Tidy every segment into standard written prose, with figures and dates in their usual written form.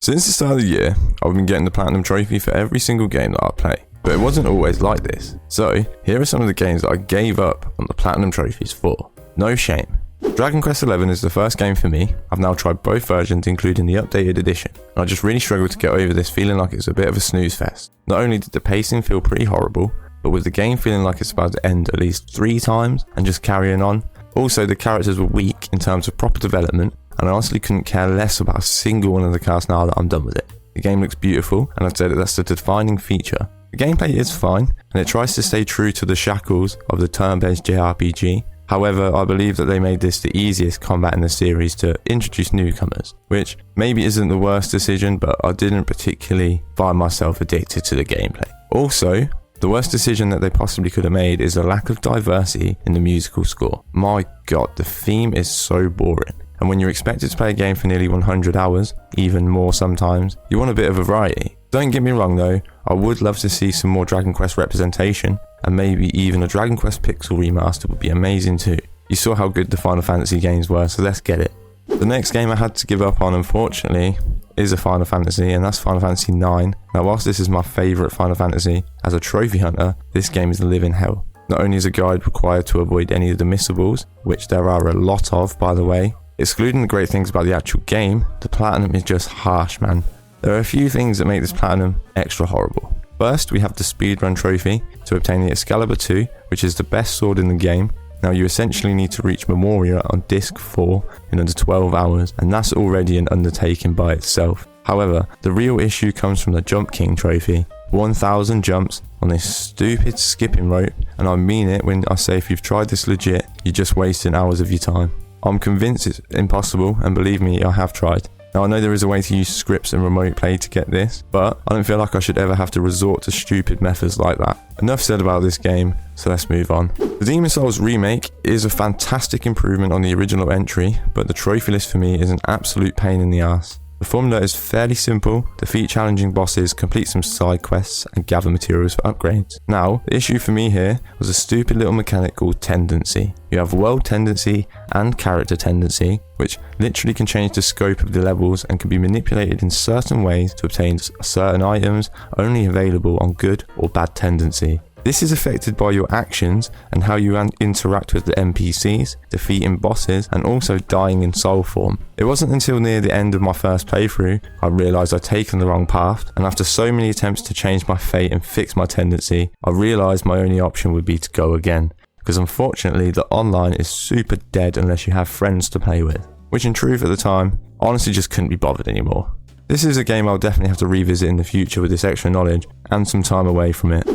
Since the start of the year, I've been getting the Platinum Trophy for every single game that I play, but it wasn't always like this. So, here are some of the games that I gave up on the Platinum Trophies for. No shame. Dragon Quest XI is the first game for me. I've now tried both versions, including the updated edition, and I just really struggled to get over this, feeling like it's a bit of a snooze fest. Not only did the pacing feel pretty horrible, but with the game feeling like it's about to end at least 3 times and just carrying on. Also, the characters were weak in terms of proper development, and I honestly couldn't care less about a single one of the cast now that I'm done with it. The game looks beautiful, and I'd say that that's the defining feature. The gameplay is fine, and it tries to stay true to the shackles of the turn-based JRPG. However, I believe that they made this the easiest combat in the series to introduce newcomers, which maybe isn't the worst decision, but I didn't particularly find myself addicted to the gameplay. Also, the worst decision that they possibly could have made is a lack of diversity in the musical score. My god, the theme is so boring. And when you're expected to play a game for nearly 100 hours, even more sometimes, you want a bit of a variety. Don't get me wrong though, I would love to see some more Dragon Quest representation, and maybe even a Dragon Quest Pixel remaster would be amazing too. You saw how good the Final Fantasy games were, so let's get it. The next game I had to give up on, unfortunately, is a Final Fantasy, and that's Final Fantasy IX. Now, whilst this is my favourite Final Fantasy, as a trophy hunter, this game is living hell. Not only is a guide required to avoid any of the missables, which there are a lot of by the way, excluding the great things about the actual game, the Platinum is just harsh, man. There are a few things that make this Platinum extra horrible. First, we have the speedrun trophy to obtain the Excalibur 2, which is the best sword in the game. Now, you essentially need to reach Memoria on disc 4 in under 12 hours, and that's already an undertaking by itself. However, the real issue comes from the Jump King trophy. 1,000 jumps on this stupid skipping rope, and I mean it when I say if you've tried this legit, you're just wasting hours of your time. I'm convinced it's impossible, and believe me, I have tried. Now, I know there is a way to use scripts and remote play to get this, but I don't feel like I should ever have to resort to stupid methods like that. Enough said about this game, so let's move on. The Demon Souls remake is a fantastic improvement on the original entry, but the trophy list for me is an absolute pain in the ass. The formula is fairly simple: defeat challenging bosses, complete some side quests, and gather materials for upgrades. Now, the issue for me here was a stupid little mechanic called tendency. You have world tendency and character tendency, which literally can change the scope of the levels and can be manipulated in certain ways to obtain certain items only available on good or bad tendency. This is affected by your actions and how you interact with the NPCs, defeating bosses, and also dying in soul form. It wasn't until near the end of my first playthrough I realised I'd taken the wrong path, and after so many attempts to change my fate and fix my tendency, I realised my only option would be to go again. Because unfortunately the online is super dead unless you have friends to play with, which in truth at the time, I honestly just couldn't be bothered anymore. This is a game I'll definitely have to revisit in the future with this extra knowledge and some time away from it.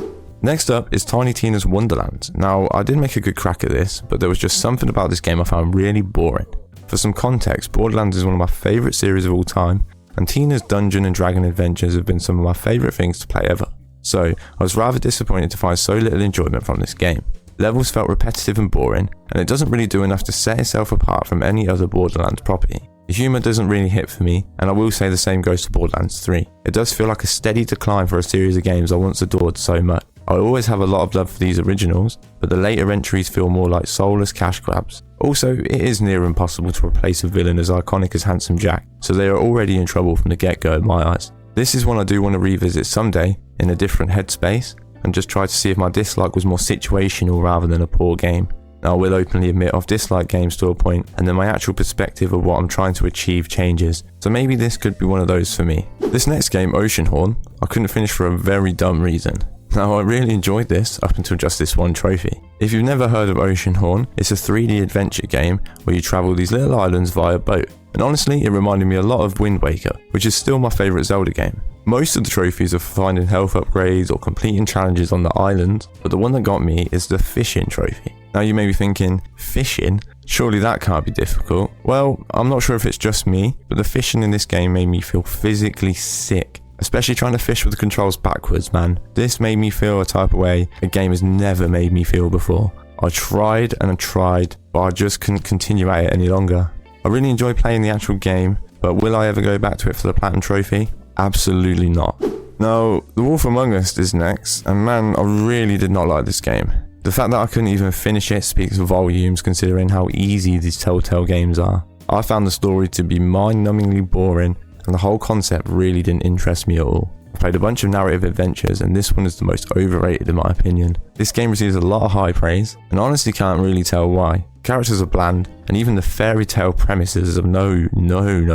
Next up is Tiny Tina's Wonderland. Now, I did make a good crack at this, but there was just something about this game I found really boring. For some context, Borderlands is one of my favourite series of all time, and Tina's Dungeon and Dragon adventures have been some of my favourite things to play ever. So, I was rather disappointed to find so little enjoyment from this game. Levels felt repetitive and boring, and it doesn't really do enough to set itself apart from any other Borderlands property. The humour doesn't really hit for me, and I will say the same goes to Borderlands 3. It does feel like a steady decline for a series of games I once adored so much. I always have a lot of love for these originals, but the later entries feel more like soulless cash grabs. Also, it is near impossible to replace a villain as iconic as Handsome Jack, so they are already in trouble from the get-go in my eyes. This is one I do want to revisit someday, in a different headspace, and just try to see if my dislike was more situational rather than a poor game. Now, I will openly admit I've disliked games to a point, and then my actual perspective of what I'm trying to achieve changes, so maybe this could be one of those for me. This next game, Oceanhorn, I couldn't finish for a very dumb reason. Now, I really enjoyed this up until just this one trophy. If you've never heard of Oceanhorn, it's a 3D adventure game where you travel these little islands via boat. And honestly, it reminded me a lot of Wind Waker, which is still my favourite Zelda game. Most of the trophies are for finding health upgrades or completing challenges on the island, but the one that got me is the fishing trophy. Now you may be thinking, fishing? Surely that can't be difficult. Well, I'm not sure if it's just me, but the fishing in this game made me feel physically sick. Especially trying to fish with the controls backwards, man. This made me feel a type of way a game has never made me feel before. I tried and I tried, but I just couldn't continue at it any longer. I really enjoy playing the actual game, but will I ever go back to it for the Platinum Trophy? Absolutely not. Now, The Wolf Among Us is next, and man, I really did not like this game. The fact that I couldn't even finish it speaks volumes considering how easy these Telltale games are. I found the story to be mind-numbingly boring, and the whole concept really didn't interest me at all. I played a bunch of narrative adventures, and this one is the most overrated in my opinion. This game receives a lot of high praise, and I honestly can't really tell why. Characters are bland, and even the fairy tale premises is of no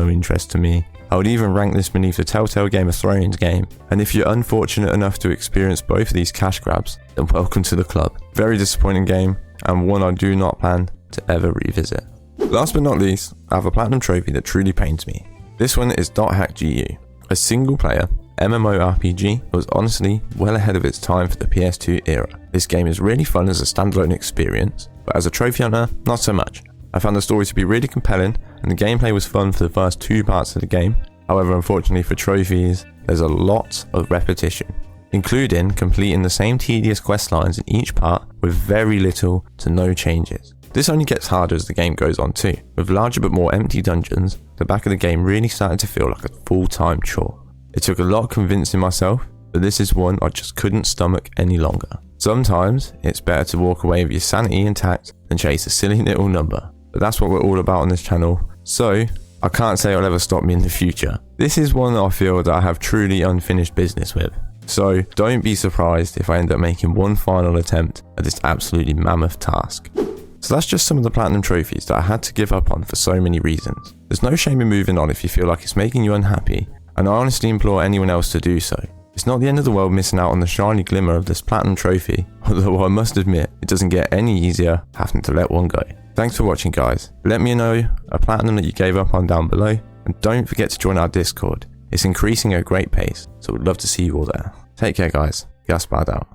interest to me. I would even rank this beneath the Telltale Game of Thrones game, and if you're unfortunate enough to experience both of these cash grabs, then welcome to the club. Very disappointing game, and one I do not plan to ever revisit. Last but not least, I have a platinum trophy that truly pains me. This one is .hack GU, a single player MMORPG that was honestly well ahead of its time for the PS2 era. This game is really fun as a standalone experience, but as a trophy hunter, not so much. I found the story to be really compelling, and the gameplay was fun for the first 2 parts of the game. However, unfortunately for trophies, there's a lot of repetition, including completing the same tedious quest lines in each part with very little to no changes. This only gets harder as the game goes on too. With larger but more empty dungeons, the back of the game really started to feel like a full-time chore. It took a lot of convincing myself, but this is one I just couldn't stomach any longer. Sometimes, it's better to walk away with your sanity intact than chase a silly little number. But that's what we're all about on this channel, so I can't say it'll ever stop me in the future. This is one that I feel that I have truly unfinished business with. So don't be surprised if I end up making one final attempt at this absolutely mammoth task. So that's just some of the platinum trophies that I had to give up on for so many reasons. There's no shame in moving on if you feel like it's making you unhappy, and I honestly implore anyone else to do so. It's not the end of the world missing out on the shiny glimmer of this platinum trophy, although I must admit, it doesn't get any easier having to let one go. Thanks for watching guys. Let me know a platinum that you gave up on down below, and don't forget to join our Discord. It's increasing at a great pace, so we'd love to see you all there. Take care guys, Gaspard out.